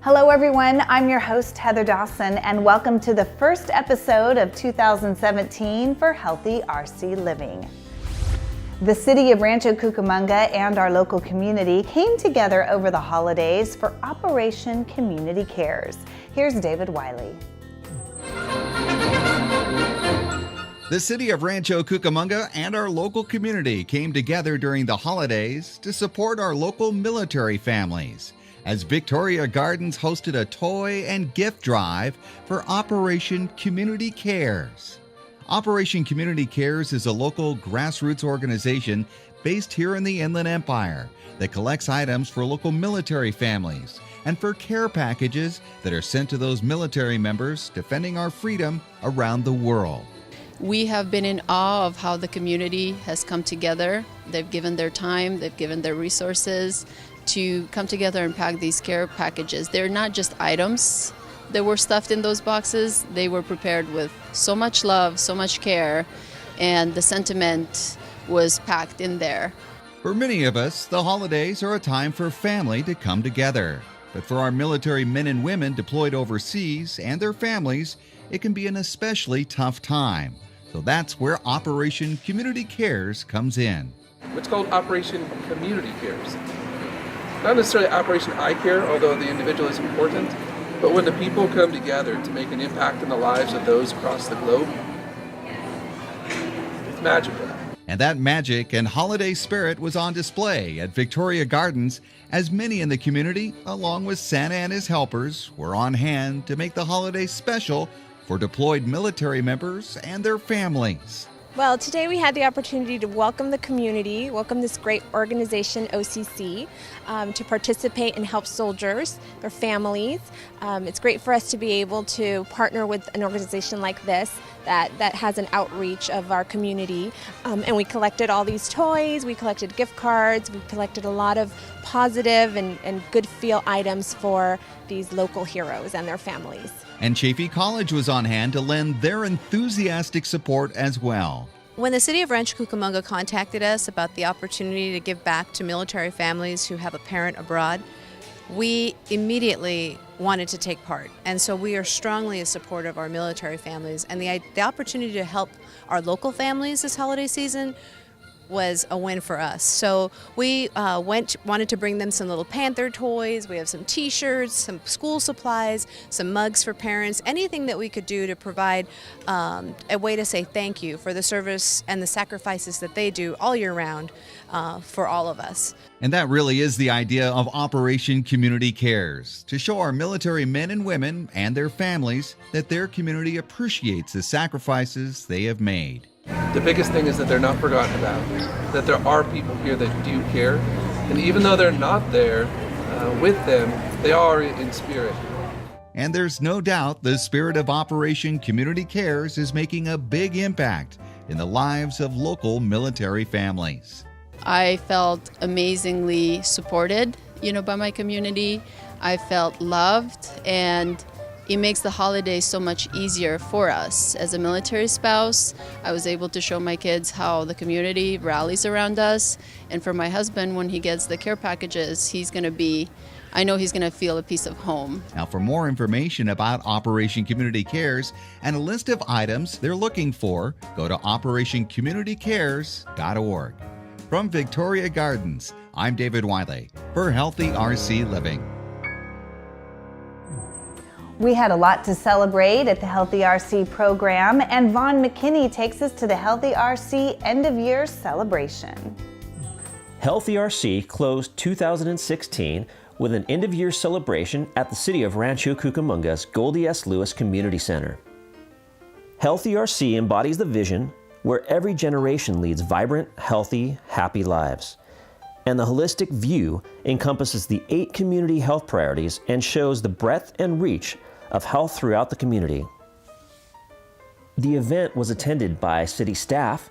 Hello everyone, I'm your host Heather Dawson and welcome to the first episode of 2017 for Healthy RC Living. The City of Rancho Cucamonga and our local community came together over the holidays for Operation Community Cares. Here's David Wiley. The City of Rancho Cucamonga and our local community came together during the holidays to support our local military families, as Victoria Gardens hosted a toy and gift drive for Operation Community Cares. Operation Community Cares is a local grassroots organization based here in the Inland Empire that collects items for local military families and for care packages that are sent to those military members defending our freedom around the world. We have been in awe of how the community has come together. They've given their time, they've given their resources to come together and pack these care packages. They're not just items that were stuffed in those boxes. They were prepared with so much love, so much care, and the sentiment was packed in there. For many of us, the holidays are a time for family to come together. But for our military men and women deployed overseas and their families, it can be an especially tough time. So that's where Operation Community Cares comes in. It's called Operation Community Cares. Not necessarily Operation I Care, although the individual is important, but when the people come together to make an impact in the lives of those across the globe, it's magical. And that magic and holiday spirit was on display at Victoria Gardens as many in the community, along with Santa and his helpers, were on hand to make the holiday special for deployed military members and their families. Well, today we had the opportunity to welcome the community, welcome this great organization, OCC, to participate and help soldiers, their families. It's great for us to be able to partner with an organization like this that has an outreach of our community. And we collected all these toys, we collected gift cards, we collected a lot of positive and good feel items for these local heroes and their families. And Chaffey College was on hand to lend their enthusiastic support as well. When the City of Rancho Cucamonga contacted us about the opportunity to give back to military families who have a parent abroad, we immediately wanted to take part. And so we are strongly in support of our military families. And the opportunity to help our local families this holiday season was a win for us. So we wanted to bring them some little Panther toys. We have some t-shirts, some school supplies, some mugs for parents, anything that we could do to provide a way to say thank you for the service and the sacrifices that they do all year round for all of us. And that really is the idea of Operation Community Cares, to show our military men and women and their families that their community appreciates the sacrifices they have made. The biggest thing is that they're not forgotten about, that there are people here that do care, and even though they're not there with them, they are in spirit. And there's no doubt the spirit of Operation Community Cares is making a big impact in the lives of local military families. I felt amazingly supported, by my community. I felt loved, and it makes the holidays so much easier for us. As a military spouse, I was able to show my kids how the community rallies around us. And for my husband, when he gets the care packages, I know he's going to feel a piece of home. Now, for more information about Operation Community Cares and a list of items they're looking for, go to operationcommunitycares.org. From Victoria Gardens, I'm David Wiley for Healthy RC Living. We had a lot to celebrate at the Healthy RC program, and Vaughn McKinney takes us to the Healthy RC end-of-year celebration. Healthy RC closed 2016 with an end-of-year celebration at the City of Rancho Cucamonga's Goldie S. Lewis Community Center. Healthy RC embodies the vision where every generation leads vibrant, healthy, happy lives. And the holistic view encompasses the 8 community health priorities and shows the breadth and reach of health throughout the community. The event was attended by city staff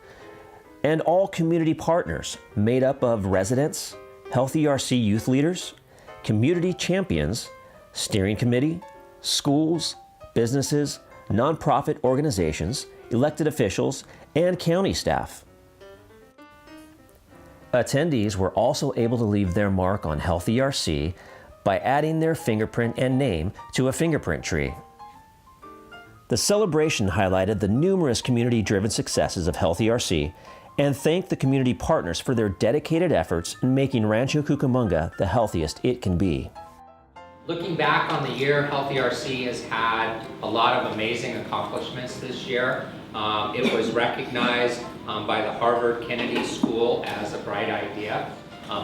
and all community partners made up of residents, Healthy RC youth leaders, community champions, steering committee, schools, businesses, nonprofit organizations, elected officials, and county staff. Attendees were also able to leave their mark on Healthy RC by adding their fingerprint and name to a fingerprint tree. The celebration highlighted the numerous community-driven successes of Healthy RC and thanked the community partners for their dedicated efforts in making Rancho Cucamonga the healthiest it can be. Looking back on the year, Healthy RC has had a lot of amazing accomplishments this year. It was recognized by the Harvard Kennedy School as a bright idea.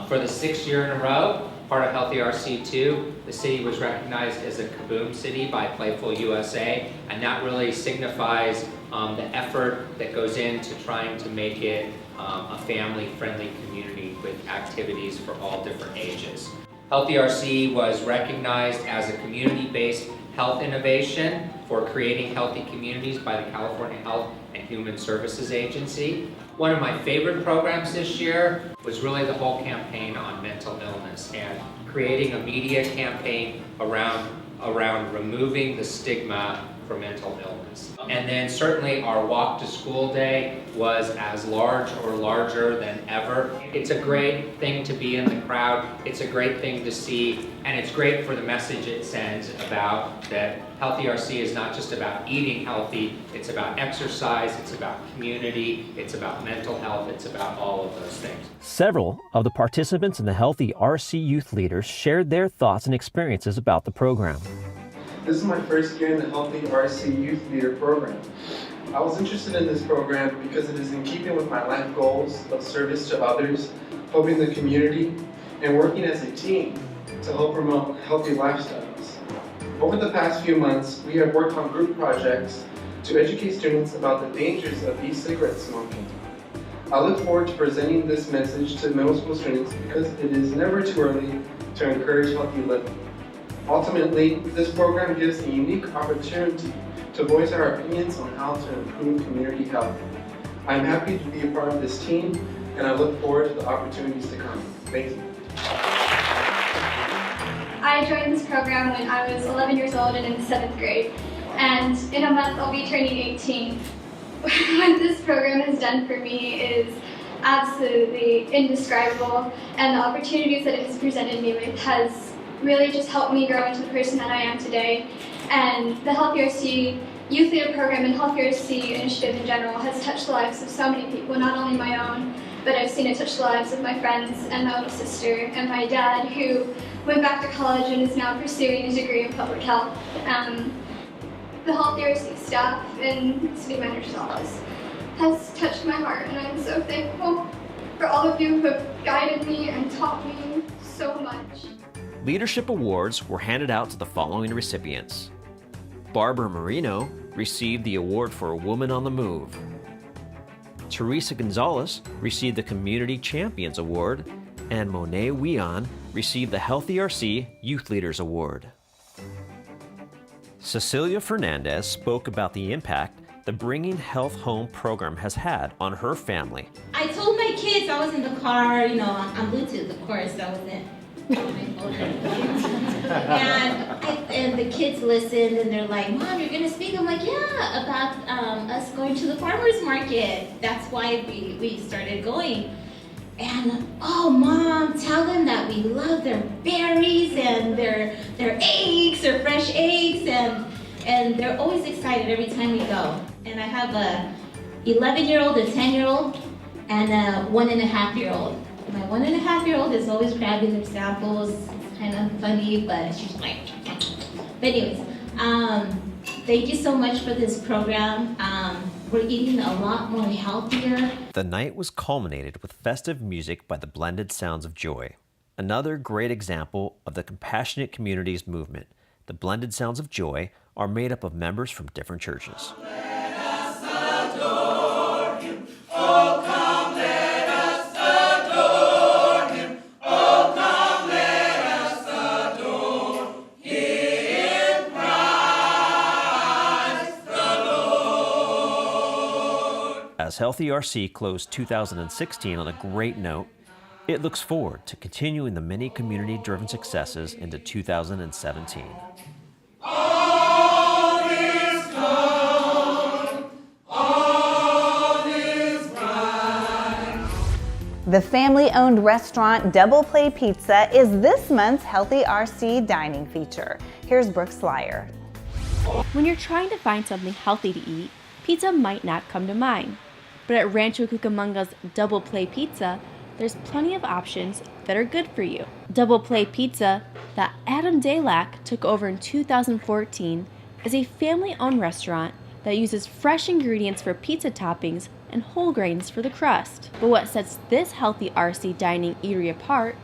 For the 6th year in a row, part of Healthy RC2, the city was recognized as a Kaboom City by Playful USA, and that really signifies the effort that goes into trying to make it a family-friendly community with activities for all different ages. Healthy RC was recognized as a community-based health innovation for creating healthy communities by the California Health and Human Services Agency. One of my favorite programs this year was really the whole campaign on mental illness and creating a media campaign around removing the stigma for mental illness. And then certainly our Walk to School Day was as large or larger than ever. It's a great thing to be in the crowd. It's a great thing to see, and it's great for the message it sends about that Healthy RC is not just about eating healthy, it's about exercise, it's about community, it's about mental health, it's about all of those things. Several of the participants in the Healthy RC youth leaders shared their thoughts and experiences about the program. This is my first year in the Healthy RC Youth Leader program. I was interested in this program because it is in keeping with my life goals of service to others, helping the community, and working as a team to help promote healthy lifestyles. Over the past few months, we have worked on group projects to educate students about the dangers of e-cigarette smoking. I look forward to presenting this message to middle school students because it is never too early to encourage healthy living. Ultimately, this program gives a unique opportunity to voice our opinions on how to improve community health. I'm happy to be a part of this team, and I look forward to the opportunities to come. Thank you. I joined this program when I was 11 years old and in the 7th grade, and in a month I'll be turning 18. What this program has done for me is absolutely indescribable, and the opportunities that it has presented me with has really just helped me grow into the person that I am today. And the Healthy RC Youth Leader Program and Healthy RC initiative in general has touched the lives of so many people, not only my own, but I've seen it touch the lives of my friends and my little sister and my dad, who went back to college and is now pursuing a degree in public health. The Healthy RC staff and city manager's office has touched my heart, and I'm so thankful for all of you who have guided me and taught me so much. Leadership awards were handed out to the following recipients. Barbara Marino received the award for a Woman on the Move. Teresa Gonzalez received the Community Champions Award, and Monet Weon received the Healthy RC Youth Leaders Award. Cecilia Fernandez spoke about the impact the Bringing Health Home program has had on her family. I told my kids, I was in the car, on Bluetooth, of course, I wasn't on my phone. And the kids listened, and they're like, Mom, you're going to speak? I'm like, yeah, about us going to the farmer's market. That's why we started going. And, oh, Mom, tell them that we love their berries and their eggs, their fresh eggs, and they're always excited every time we go. And I have a 11-year-old, a 10-year-old, and a 1.5-year-old. My 1.5-year-old is always grabbing their samples. It's kind of funny, but she's like, but anyways, thank you so much for this program. We're eating a lot more healthier. The night was culminated with festive music by the Blended Sounds of Joy. Another great example of the Compassionate Communities movement. The Blended Sounds of Joy are made up of members from different churches. Let us adore him. Oh, come, let us adore him. Oh, come, let us adore him, Christ the Lord. As Healthy RC closed 2016 on a great note, it looks forward to continuing the many community-driven successes into 2017. All is come, all is bright. The family-owned restaurant Double Play Pizza is this month's Healthy RC dining feature. Here's Brooke Slyer. When you're trying to find something healthy to eat, pizza might not come to mind. But at Rancho Cucamonga's Double Play Pizza, there's plenty of options that are good for you. Double Play Pizza, that Adam Dalac took over in 2014, is a family-owned restaurant that uses fresh ingredients for pizza toppings and whole grains for the crust. But what sets this Healthy RC dining eatery apart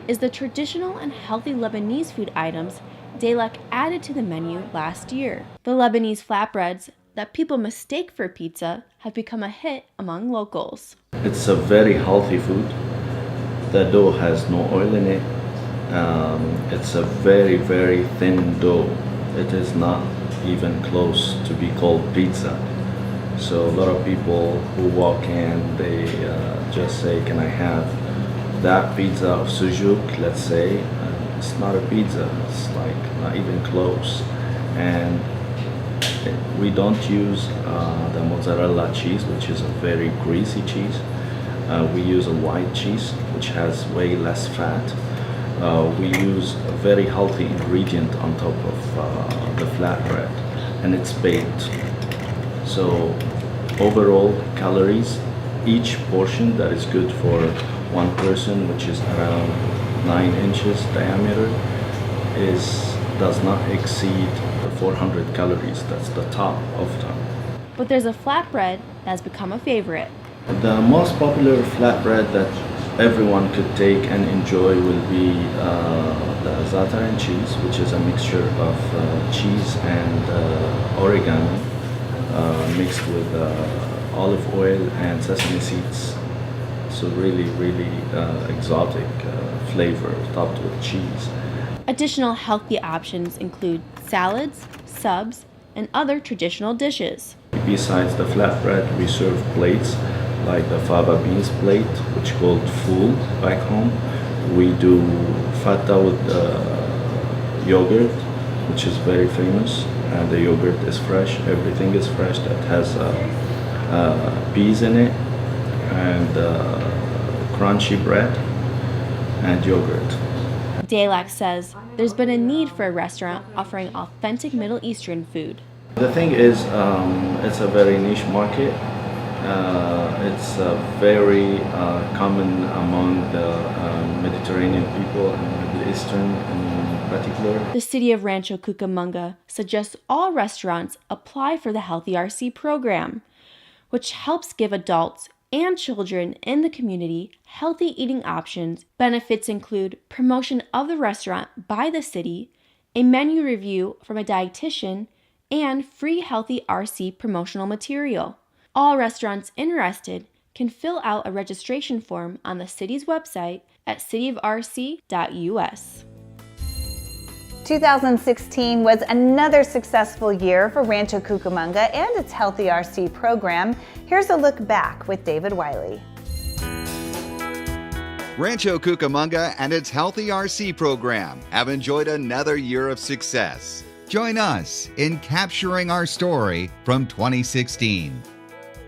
is the traditional and healthy Lebanese food items Dalac added to the menu last year. The Lebanese flatbreads that people mistake for pizza have become a hit among locals. It's a very healthy food. The dough has no oil in it. It's a very, very thin dough. It is not even close to be called pizza. So a lot of people who walk in, they just say, can I have that pizza of sujuk, let's say. It's not a pizza, it's like not even close. And we don't use the mozzarella cheese, which is a very greasy cheese. We use a white cheese, which has way less fat. We use a very healthy ingredient on top of the flatbread, and it's baked. So overall calories, each portion that is good for one person, which is around 9 inches diameter, does not exceed the 400 calories. That's the top of them. But there's a flatbread that's become a favorite. The most popular flatbread that everyone could take and enjoy will be the za'atar cheese, which is a mixture of cheese and oregano mixed with olive oil and sesame seeds. So really, really exotic flavor topped with cheese. Additional healthy options include salads, subs, and other traditional dishes. Besides the flatbread, we serve plates like the fava beans plate, which is called fool back home. We do fata with yogurt, which is very famous, and the yogurt is fresh. Everything is fresh. That has peas in it, and crunchy bread, and yogurt. Dalac says there's been a need for a restaurant offering authentic Middle Eastern food. The thing is, it's a very niche market. It's very common among the Mediterranean people and Middle Eastern in particular. The city of Rancho Cucamonga suggests all restaurants apply for the Healthy RC program, which helps give adults and children in the community healthy eating options. Benefits include promotion of the restaurant by the city, a menu review from a dietitian, and free Healthy RC promotional material. All restaurants interested can fill out a registration form on the city's website at cityofrc.us. 2016 was another successful year for Rancho Cucamonga and its Healthy RC program. Here's a look back with David Wiley. Rancho Cucamonga and its Healthy RC program have enjoyed another year of success. Join us in capturing our story from 2016.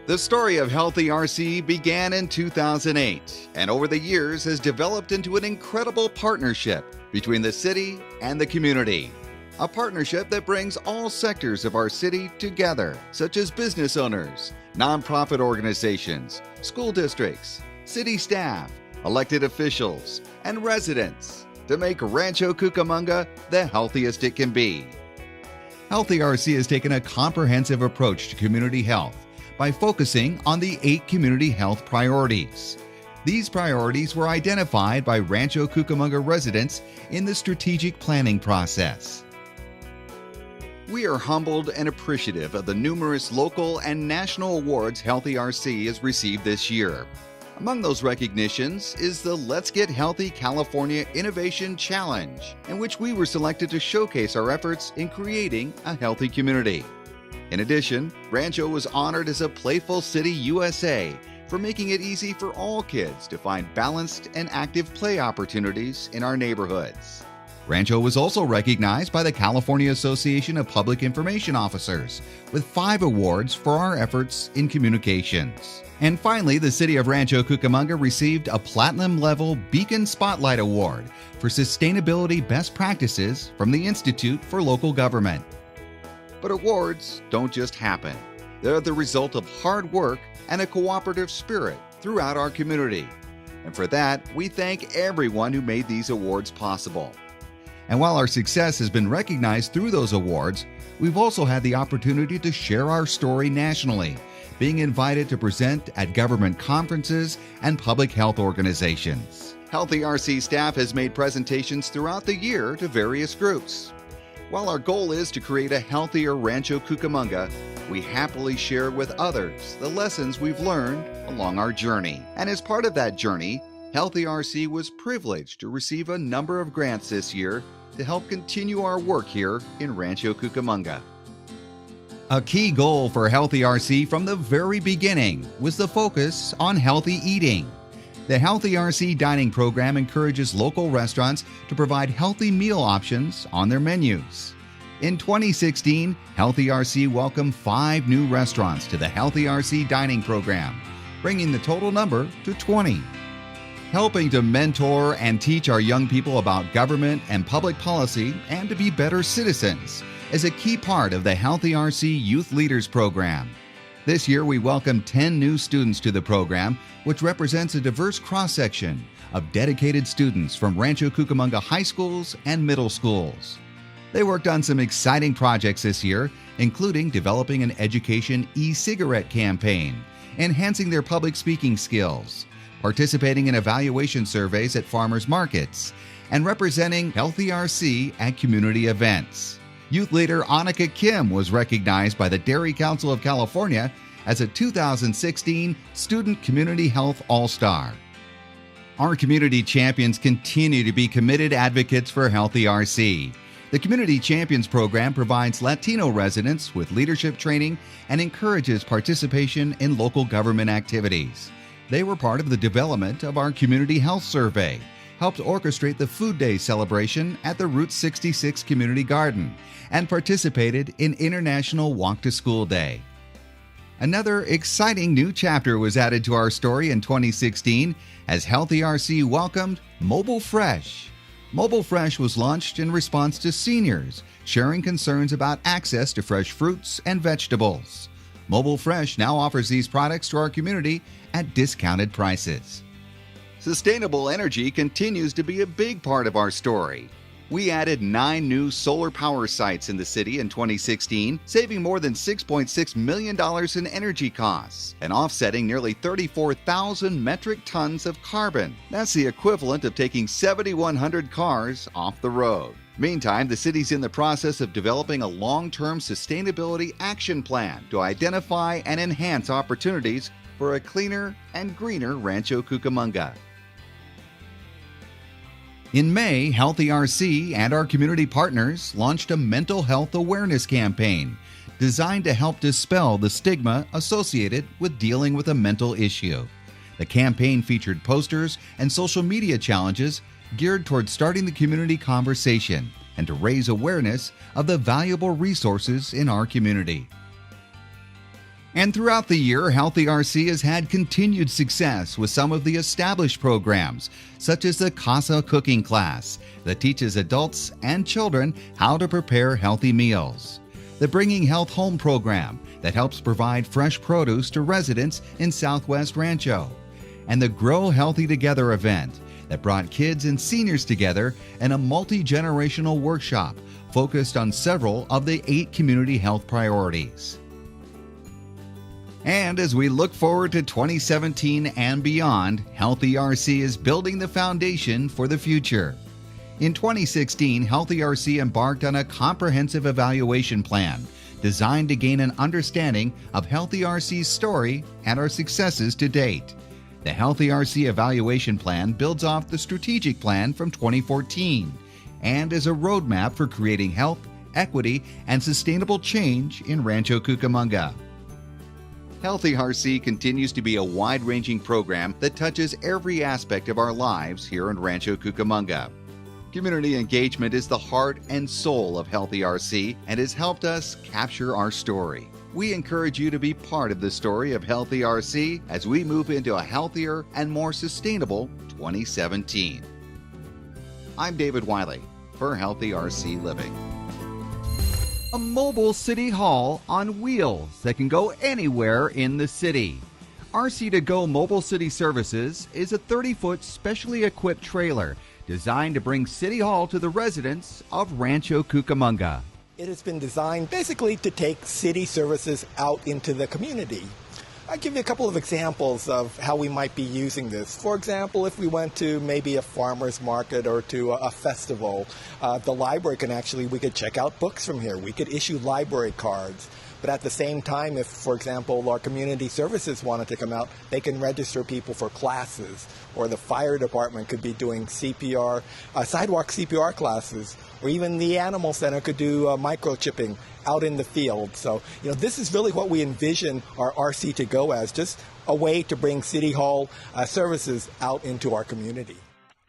The story of Healthy RC began in 2008 and over the years has developed into an incredible partnership between the city and the community. A partnership that brings all sectors of our city together, such as business owners, nonprofit organizations, school districts, city staff, elected officials, and residents to make Rancho Cucamonga the healthiest it can be. Healthy RC has taken a comprehensive approach to community health by focusing on the 8 community health priorities. These priorities were identified by Rancho Cucamonga residents in the strategic planning process. We are humbled and appreciative of the numerous local and national awards Healthy RC has received this year. Among those recognitions is the Let's Get Healthy California Innovation Challenge, in which we were selected to showcase our efforts in creating a healthy community. In addition, Rancho was honored as a Playful City USA for making it easy for all kids to find balanced and active play opportunities in our neighborhoods. Rancho was also recognized by the California Association of Public Information Officers with 5 awards for our efforts in communications. And finally, the City of Rancho Cucamonga received a Platinum-level Beacon Spotlight Award for Sustainability Best Practices from the Institute for Local Government. But awards don't just happen. They're the result of hard work and a cooperative spirit throughout our community. And for that, we thank everyone who made these awards possible. And while our success has been recognized through those awards, we've also had the opportunity to share our story nationally, being invited to present at government conferences and public health organizations. Healthy RC staff has made presentations throughout the year to various groups. While our goal is to create a healthier Rancho Cucamonga, we happily share with others the lessons we've learned along our journey. And as part of that journey, Healthy RC was privileged to receive a number of grants this year to help continue our work here in Rancho Cucamonga. A key goal for Healthy RC from the very beginning was the focus on healthy eating. The Healthy RC dining program encourages local restaurants to provide healthy meal options on their menus. In 2016, Healthy RC welcomed 5 new restaurants to the Healthy RC dining program, bringing the total number to 20. Helping to mentor and teach our young people about government and public policy and to be better citizens is a key part of the Healthy RC Youth Leaders Program. This year, we welcomed 10 new students to the program, which represents a diverse cross-section of dedicated students from Rancho Cucamonga high schools and middle schools. They worked on some exciting projects this year, including developing an education e-cigarette campaign, enhancing their public speaking skills, participating in evaluation surveys at farmers markets, and representing Healthy RC at community events. Youth leader Annika Kim was recognized by the Dairy Council of California as a 2016 Student Community Health All-Star. Our community champions continue to be committed advocates for Healthy RC. The Community Champions Program provides Latino residents with leadership training and encourages participation in local government activities. They were part of the development of our Community Health Survey, helped orchestrate the Food Day celebration at the Route 66 Community Garden, and participated in International Walk to School Day. Another exciting new chapter was added to our story in 2016 as Healthy RC welcomed Mobile Fresh. Mobile Fresh was launched in response to seniors sharing concerns about access to fresh fruits and vegetables. Mobile Fresh now offers these products to our community at discounted prices. Sustainable energy continues to be a big part of our story. We added 9 new solar power sites in the city in 2016, saving more than $6.6 million in energy costs and offsetting nearly 34,000 metric tons of carbon. That's the equivalent of taking 7,100 cars off the road. Meantime, the city's in the process of developing a long-term sustainability action plan to identify and enhance opportunities for a cleaner and greener Rancho Cucamonga. In May, Healthy RC and our community partners launched a mental health awareness campaign designed to help dispel the stigma associated with dealing with a mental issue. The campaign featured posters and social media challenges geared towards starting the community conversation and to raise awareness of the valuable resources in our community. And throughout the year, Healthy RC has had continued success with some of the established programs, such as the Casa Cooking Class that teaches adults and children how to prepare healthy meals, the Bringing Health Home program that helps provide fresh produce to residents in Southwest Rancho, and the Grow Healthy Together event that brought kids and seniors together in a multi-generational workshop focused on several of the 8 community health priorities. And as we look forward to 2017 and beyond, Healthy RC is building the foundation for the future. In 2016, Healthy RC embarked on a comprehensive evaluation plan designed to gain an understanding of Healthy RC's story and our successes to date. The Healthy RC evaluation plan builds off the strategic plan from 2014 and is a roadmap for creating health, equity, and sustainable change in Rancho Cucamonga. Healthy RC continues to be a wide-ranging program that touches every aspect of our lives here in Rancho Cucamonga. Community engagement is the heart and soul of Healthy RC and has helped us capture our story. We encourage you to be part of the story of Healthy RC as we move into a healthier and more sustainable 2017. I'm David Wiley for Healthy RC Living. A mobile city hall on wheels that can go anywhere in the city. RC2Go Mobile City Services is a 30-foot specially equipped trailer designed to bring City Hall to the residents of Rancho Cucamonga. It has been designed basically to take city services out into the community. I'll give you a couple of examples of how we might be using this. For example, if we went to maybe a farmer's market or to a festival, the library we could check out books from here. We could issue library cards. But at the same time, if, for example, our community services wanted to come out, they can register people for classes. Or the fire department could be doing CPR, sidewalk CPR classes. Or even the animal center could do microchipping out in the field. So, this is really what we envision our RC2Go as, just a way to bring City Hall services out into our community.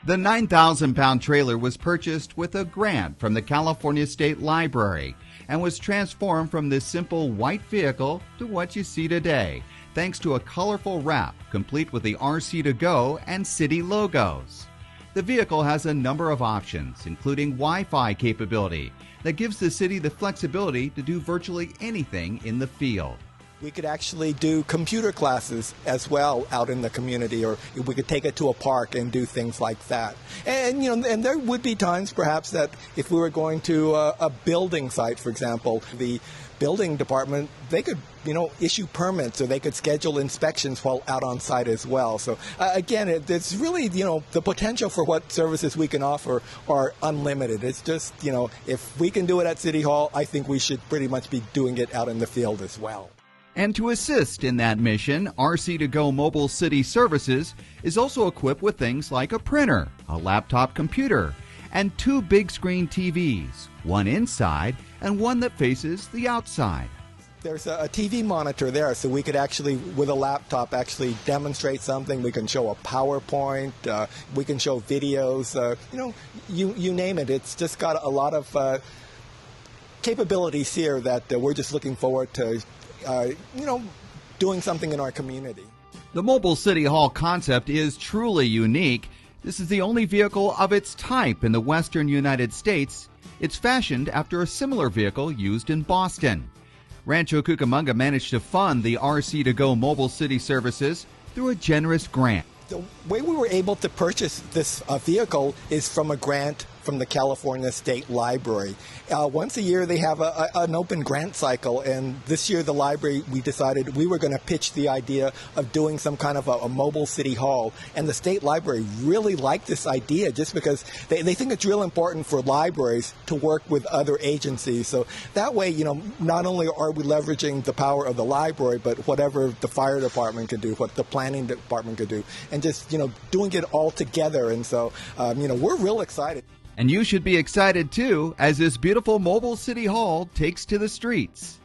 The 9,000-pound trailer was purchased with a grant from the California State Library and was transformed from this simple white vehicle to what you see today, thanks to a colorful wrap complete with the RC2Go and city logos. The vehicle has a number of options, including Wi-Fi capability, that gives the city the flexibility to do virtually anything in the field. We could actually do computer classes as well out in the community, or we could take it to a park and do things like that. And and there would be times perhaps that if we were going to a building site, for example, the building department, they could issue permits, or they could schedule inspections while out on site as well. So again, it's really the potential for what services we can offer are unlimited. It's just if we can do it at City Hall, I think we should pretty much be doing it out in the field as well. And to assist in that mission, RC2Go Mobile City Services is also equipped with things like a printer, a laptop computer, and 2 big screen TVs, one inside and one that faces the outside. There's a TV monitor there, so we could actually, with a laptop, actually demonstrate something. We can show a PowerPoint, we can show videos, you name it. It's just got a lot of capabilities here that we're just looking forward to doing something in our community. The Mobile City Hall concept is truly unique. This is the only vehicle of its type in the western United States. It's fashioned after a similar vehicle used in Boston. Rancho Cucamonga managed to fund the RC2Go Mobile City Services through a generous grant. The way we were able to purchase this vehicle is from a grant from the California State Library. Once a year they have an open grant cycle, and this year the library, we decided we were going to pitch the idea of doing some kind of a mobile city hall, and the State Library really liked this idea just because they think it's real important for libraries to work with other agencies. So that way, not only are we leveraging the power of the library, but whatever the fire department could do, what the planning department could do, and just, doing it all together. And so, we're real excited. And you should be excited too, as this beautiful mobile city hall takes to the streets.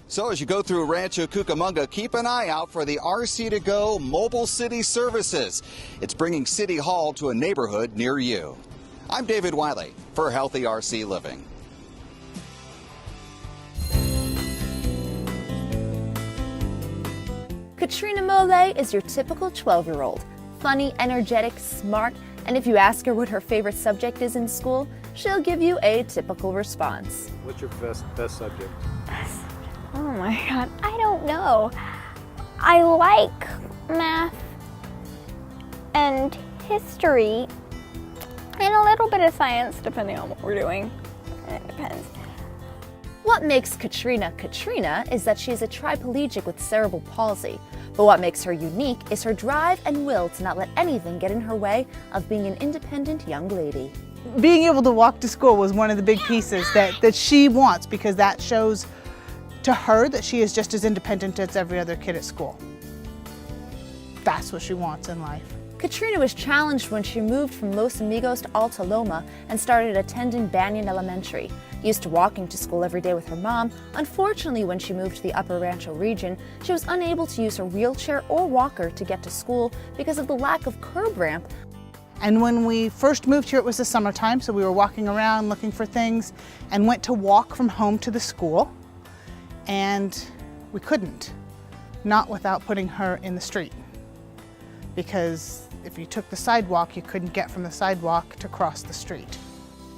So as you go through Rancho Cucamonga, keep an eye out for the RC2Go Mobile City Services. It's bringing City Hall to a neighborhood near you. I'm David Wiley for Healthy RC Living. Katrina Mole is your typical 12-year-old. Funny, energetic, smart, and if you ask her what her favorite subject is in school, she'll give you a typical response. What's your best subject? Oh my God, I don't know. I like math and history and a little bit of science, depending on what we're doing. It depends. What makes Katrina Katrina is that she's a triplegic with cerebral palsy. But what makes her unique is her drive and will to not let anything get in her way of being an independent young lady. Being able to walk to school was one of the big pieces that she wants, because that shows to her that she is just as independent as every other kid at school. That's what she wants in life. Katrina was challenged when she moved from Los Amigos to Alta Loma and started attending Banyan Elementary. Used to walking to school every day with her mom, unfortunately when she moved to the Upper Rancho region, she was unable to use her wheelchair or walker to get to school because of the lack of curb ramp. And when we first moved here, it was the summertime, so we were walking around looking for things and went to walk from home to the school, and we couldn't, not without putting her in the street. Because if you took the sidewalk, you couldn't get from the sidewalk to cross the street.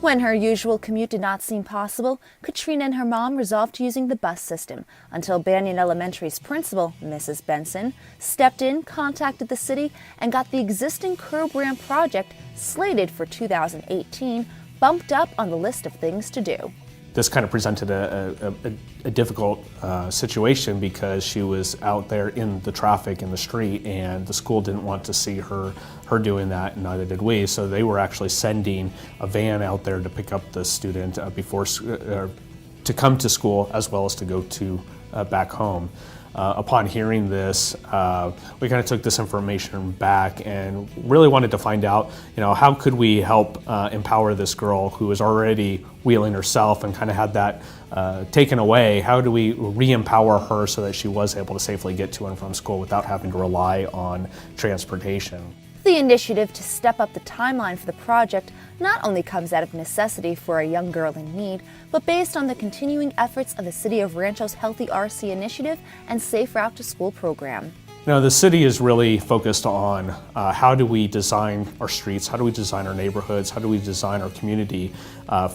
When her usual commute did not seem possible, Katrina and her mom resolved to using the bus system until Banyan Elementary's principal, Mrs. Benson, stepped in, contacted the city, and got the existing curb ramp project, slated for 2018, bumped up on the list of things to do. This kind of presented a difficult situation because she was out there in the traffic in the street, and the school didn't want to see her doing that, and neither did we. So they were actually sending a van out there to pick up the student to come to school as well as to go to back home. Upon hearing this, we kind of took this information back and really wanted to find out, how could we help empower this girl who was already wheeling herself and kind of had that taken away. How do we re-empower her so that she was able to safely get to and from school without having to rely on transportation? The initiative to step up the timeline for the project not only comes out of necessity for a young girl in need, but based on the continuing efforts of the City of Rancho's Healthy RC initiative and Safe Route to School program. The city is really focused on how do we design our streets, how do we design our neighborhoods, how do we design our community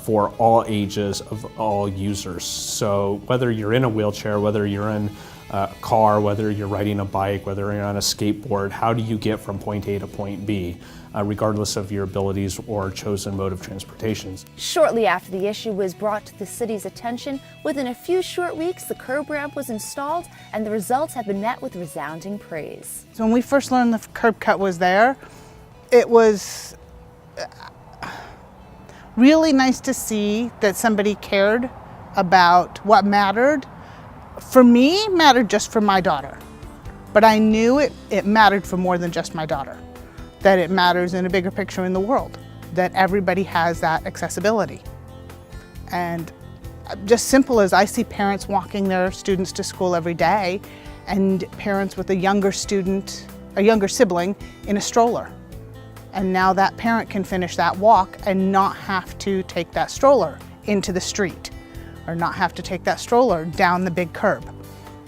for all ages of all users. So whether you're in a wheelchair, whether you're in a car, whether you're riding a bike, whether you're on a skateboard, how do you get from point A to point B, regardless of your abilities or chosen mode of transportation. Shortly after the issue was brought to the city's attention, within a few short weeks the curb ramp was installed and the results have been met with resounding praise. So when we first learned the curb cut was there, it was really nice to see that somebody cared about what mattered. For me, mattered just for my daughter, but I knew it mattered for more than just my daughter, that it matters in a bigger picture in the world, that everybody has that accessibility. And just simple as I see parents walking their students to school every day, and parents with a younger sibling in a stroller. And now that parent can finish that walk and not have to take that stroller into the street, or not have to take that stroller down the big curb.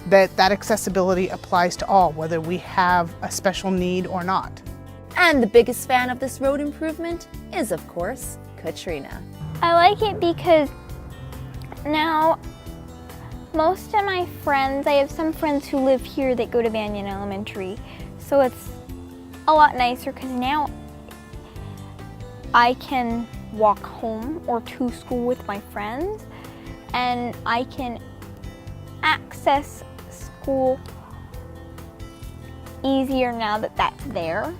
That accessibility applies to all, whether we have a special need or not. And the biggest fan of this road improvement is, of course, Katrina. I like it because now most of my friends, I have some friends who live here that go to Banyan Elementary, so it's a lot nicer because now I can walk home or to school with my friends, and I can access school easier now that that's there.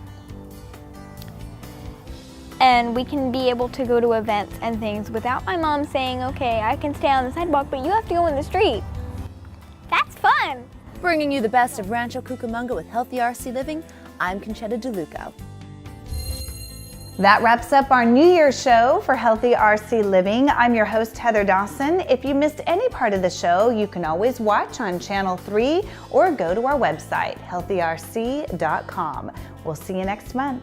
And we can be able to go to events and things without my mom saying, okay, I can stay on the sidewalk, but you have to go in the street. That's fun. Bringing you the best of Rancho Cucamonga with Healthy RC Living, I'm Conchetta DeLuco. That wraps up our New Year's show for Healthy RC Living. I'm your host, Heather Dawson. If you missed any part of the show, you can always watch on Channel 3 or go to our website, healthyrc.com. We'll see you next month.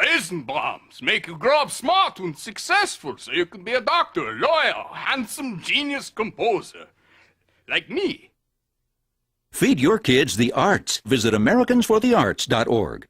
Eisenbahns make you grow up smart and successful so you can be a doctor, lawyer, handsome, genius composer. Like me. Feed your kids the arts. Visit AmericansForTheArts.org.